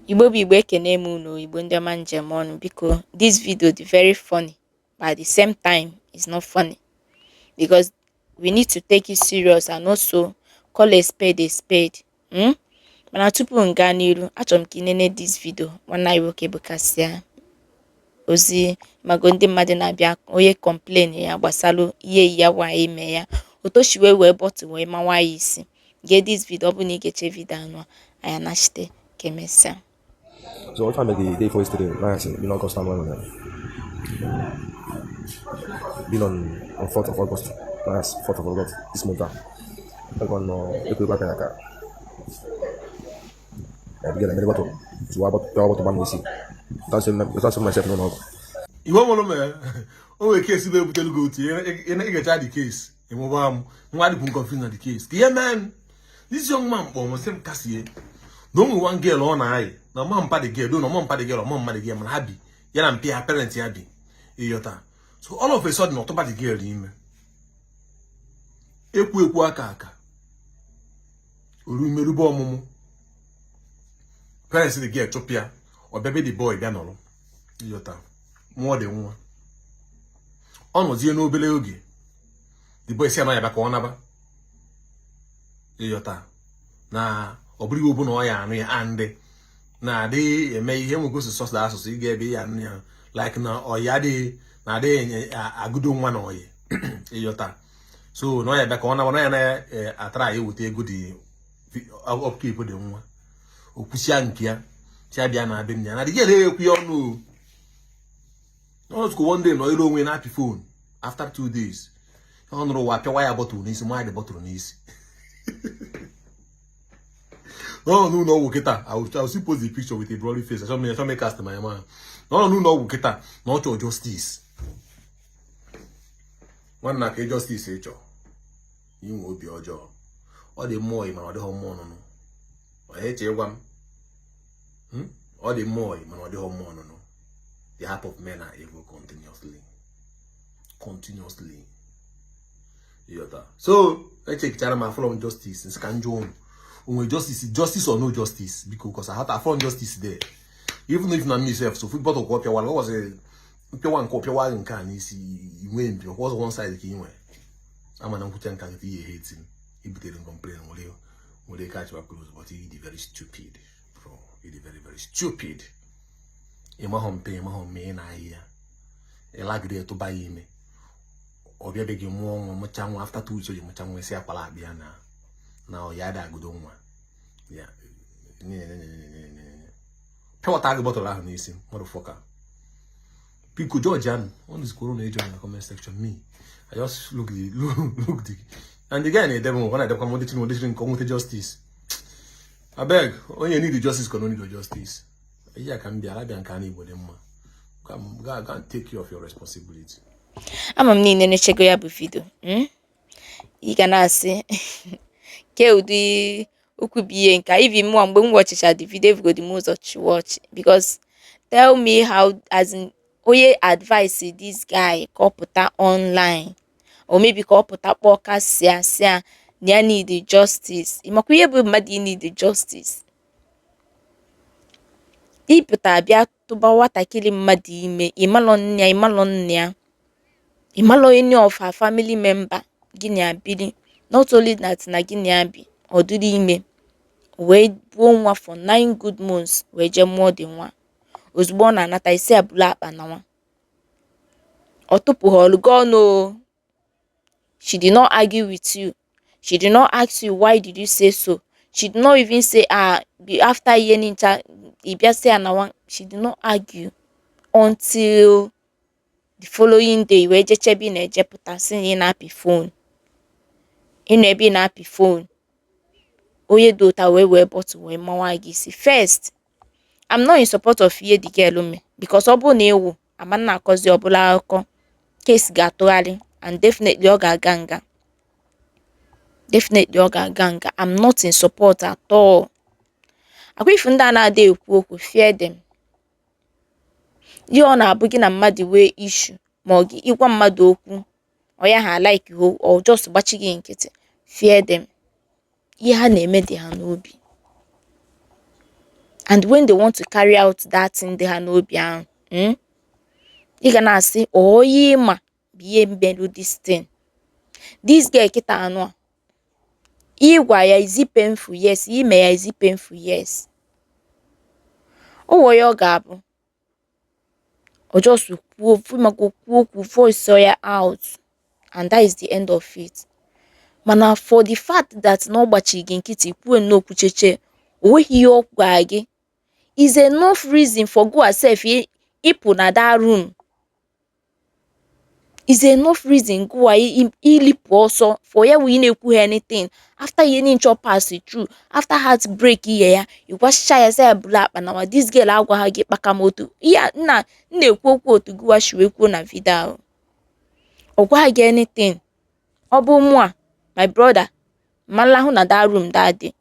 Igbo bụ Igbo ekene m unu Igbo ndị ọma njem ọnụ biko this video dị very funny but at the same time it's not funny because we need to take it serious and also call a spade a spade. Mana tupu m gaa n'iru achọrọ m ka ị nene this video nwanne anyị nwoke bụkasịa ozi mago ndị mmadụ na-abịa onye complain ya gbasara ihe ya nwaanyị ime ya otoshiwe wee bọtụ wee mawa ya isi gee this video ọ bụ na ị ga-eche video anụ anya nachite ka emesịa. So what time is the day for yesterday? Like I said, been August time been on 4th of August. That's 4th of August this month. I'm going to back in a car. And get a minute to about one we see. That's myself no. You want me? Oh, a case you tell go to you get the case. You move why the confused the case. Yeah, man. This young man almost same Cassie. Don't one girl on eye. No mom party girl, do no mom party girl or mom party girl, man happy. Yeah, and pay her parents happy. So all of a sudden, not about the girl him. Eku aka. Merubo momo. Parents the girl chopia or baby the boy ganolo. More than one. On was no bele ogi. The boy say na back on aba. Na obri obu no ya anu ya ande. Na de me ihe mo go so source that so get be ya anu like na oya de na de agudo nwa na oye. So no ya back on aba no ya na atra e wote ego di upkeep de nwa. Okusia nkia ti abia na abem nya na de get e ku yo no. No go one day no you win happy phone after 2 days. You know what why bottle ni my the bottle ni isi. No, Wukita. I'll still post the picture with a bloody face. I shall make cast my man. No, Wukita. Not your justice. One na justice, you will be your job. All the more, man, or the home no. I hate you one. All the more, man, or the home no. The heart of men are evil continuously. So, let's take Charama from justice and scan John. Justice or no justice, because I had to find justice there. Even if not myself, so football to copy one was a copy one can you see you win because one side the king. I'm an uncle can he hates him. He didn't complain will they catch back close, but he very stupid, bro. He very, very stupid. My home pay my home me na here. A lag there to buy me. Or be begging more after 2 weeks, you much say a palabiana. Now yada good one. Yeah. Power tag bottle out nisi, motherfucker. Pico Georgian on this corona age in the comment section. Me. I just look the and again they when I come with justice. I beg, when you need the justice, can only do justice. Yeah, can be Arabian canny with them. Go take care of your responsibility. Ama m niile na-echego ya bụ video. Ị ga na-asị ke ụdị okwu bụ ihe nke ivi mụọ mgbe m watchicha the video evugodi m ụzọ watch because tell me how as in onye advice this guy ka ọ pụta online or maybe ka ọ pụta kpọọ kasịa na ya need justice. Ịmakwa ihe bụ mmadụ ị need justice. Ịpụta abịa tụba nwatakịrị mmadụ ime ịmalọ nne ya ịmalọ any of her family member gịnị abili not only that na gịnị abi ọ dịrị ime wee buo nwa for 9 good months wee jee mụọ dị nwa ozugbo ọ na-anata isi abụla akpa na nwa ọ tụpụ ha ọlụgo no. She did not argue with you. She did not ask you why did you say so. She did not even say after yearning ibia say na one. She did not argue until the following day wee jechebi na ejepụta si na happy phone. Ebe na happy phone. Oye dota wee bottle wee mawa gị si. First, I'm not in support of ihe the girl me because ọ bụ na ewu ama na akọzi ọbụla akụkọ case ga-atụgharị and definitely ọ ga-aga nga. I'm not in support at all. Akwa ifu ndị a na-ada ekwu okwu fear them. Ihe ọ na-abụ gị na mmadụ wee issue ma ọ gị ịgwa mmadụ okwu ọ ya ha like you or just gbachi gị nkịtị fear them. Ihe ha na-eme dị ha n'obi. And when they want to carry out that thing, they ha n'obi ahụ, ị ga na-asị oyi ma biye mbelu this thing. This girl kita anụ a, ịgwa ya is it painful? Yes. Ime ya is it painful? Yes. O ya ọ ga-abụ o just kwuo voice ya out, and that is the end of it. Mana for the fact that na ọ gbachi gị nkịtị kwuo nnọọ cheche, o nweghị ihe ọ gwa gị, is enough reason for go herself ịpụ na that room. Is enough reason go ilipụ ọsọ for ya we na-ekwu anything after ihe niile pass through, after heartbreak ihe ya ịgwachicha ya say bụla akpa na this girl agwaghị gị kpaka moto ya na-ekwu okwu otu gụwa shiwe kwuo na video ahụ. Ọ gwaghị gị anything. Ọ bụ mụ a, my brother, malahụ na that room that day.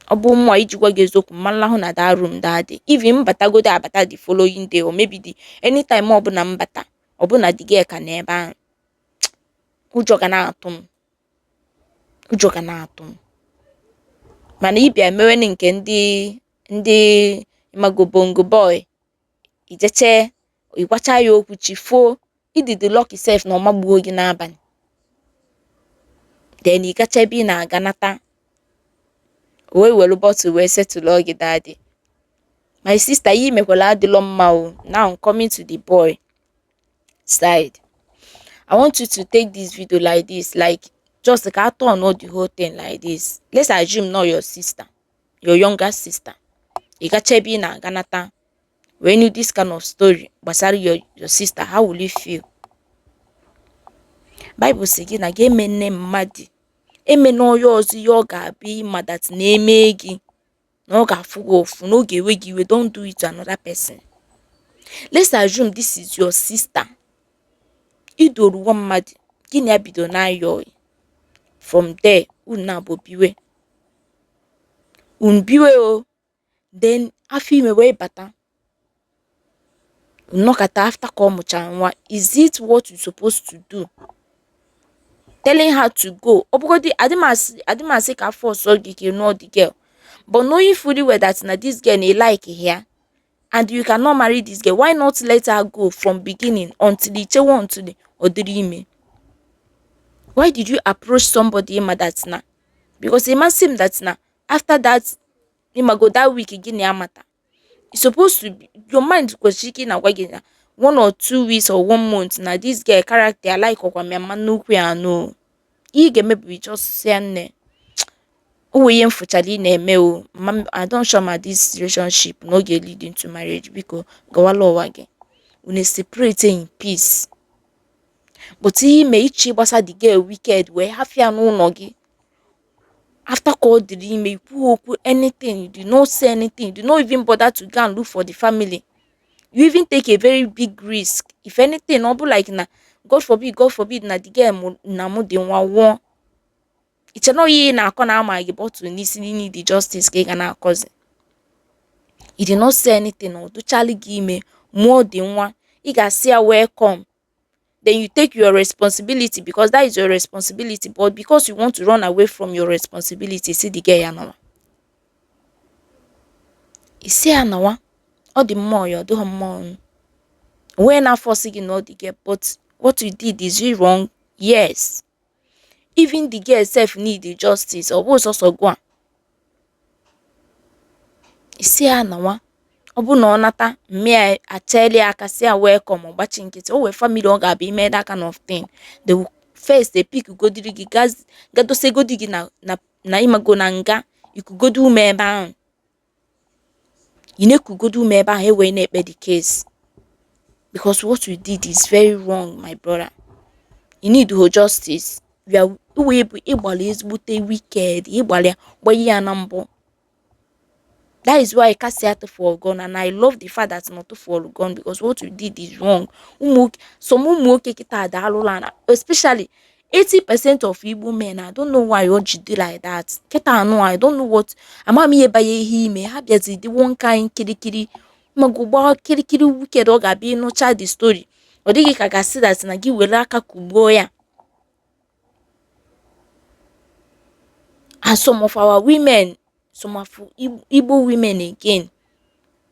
Ọ bụ mụ a iji gwa gị eziokwu, malahụ na that room that day. Even mbatagodo abata the following day or maybe the anytime ọbụla mbata, ọbụna the girl ka n'ebe ahụ, ụjọ ga na-atụ m. Mana ịbịa mewe nke ndị imago bongo boy, ijeche ịgwacha ya okwu chifo, ịdị lucky self na ọmagbuo gị n'abalị. Then ị gacha ebe ị na-aga nata, welu bottle wee settle gị daddy. My sister, yi mekwala adịlọ mma o. Now I'm coming to the boy side. I want you to take this video like this, like just like I turn on the whole thing like this. Let's assume not your sister, your younger sister. You got ebe na ganata. When you this kind of story, gbasara your sister, how will you feel? Bible say gị na gị emene mmadụ, emene onye ọzọ ihe ọ ga-abịa ịma that na-eme gị, na ọ ga-afụ gị ofu, na ọ ga-ewe gị iwe. Don't do it to another person. Let's assume this is your sister. Idoru nwa mmadụ, gị na ya bido na-ayọ. From there, unu na-abụ biwe. Unu biwe o. Then afọ ime wee bata. Nnọkọta after ka ọ mụchara nwa. Is it what you supposed to do? Telling her to go. Obugodi, adịmasị ka force gị ka know the girl. But knowing fully well that na this girl na like here, and you cannot marry this girl, why not let her go from beginning until the odiri ime? Why did you approach somebody ima that na? Because it must seem that na after that, ima go that week again amata. It's supposed to be your mind was shaking na 1 or 2 weeks or 1 month na this girl character I like okwa me manukwu ya no. Ị ga-emebi just say nne. I don't show my this relationship no get leading to marriage because gawalo wage. Une separate in peace. But he may gbasa the girl wicked where half ya no nogi. After call the he may put anything, you do not say anything, you do not even bother to go and look for the family. You even take a very big risk. If anything, no be like na God forbid na the girl na mo de one. It's no ye na akona ama but to need the justice ke na cause. He did not say anything or do Charlie give me more than one. He got say welcome. Then you take your responsibility because that is your responsibility. But because you want to run away from your responsibility, see the girl yanawa. You see anawa, all the more you do more. We're not forcing you not the girl, but what you did is you wrong. Yes. Even the girl self need the justice or was also gone. Isi anawa obu na onata me I tell you aka say welcome ogbachi nkiti o we family ọ ga-abịa ime that kind of thing. They will first they pick godiri gi gado se godigi na imago na nga ikugodu ume ebe ahụ. You know kugodu ume ebe ahụ we na-ekpe the case because what you did is very wrong, my brother. You need to justice. You are igbali ezigbote wicked, igbali gbayi ya na mbọ. That is why I can't say to fall gone, and I love the fact that not to fall gone because what you did is wrong. Especially 80% of Igbo men, I don't know why you do like that. I don't know what. I'm a by him, happy the one kind kiri maguba kiri wicked or gabi no child the story. Or did you see that na give welaka kuboya? And some of our women, some of Igbo women again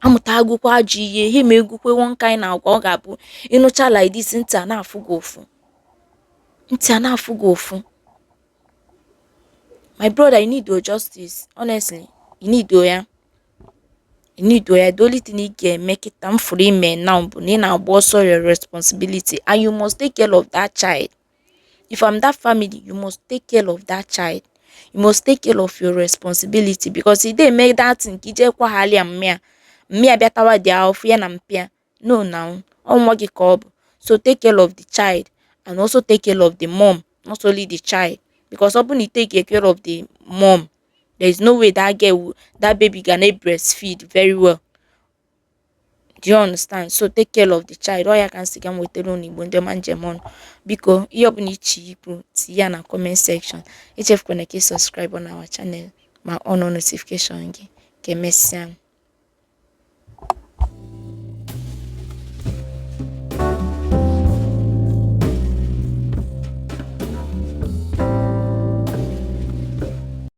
amụta agụkwa ajọ ihe ha ma egwukwe one kind agwa ọ ga-abụ ịnụcha like this ntị a na-afụ gị ụfụ. My brother, you need your justice. Honestly, you need ya. The only thing you can make it time for him now, but also your responsibility, and you must take care of that child. If I'm that family, you must take care of that child. You must take care of your responsibility, because if they make that thing, kije kwa hali ya mmea biatawa dia ofu ya na mpia. No, now, so take care of the child and also take care of the mom, not only the child. Because when you take care of the mom, there is no way that baby can breastfeed very well. Do you understand? So take care of the child. All you can see can wait on Igbo manjemon. Because you have to na comment section. HF connect subscribe on our channel. My on notification. Okay, messian.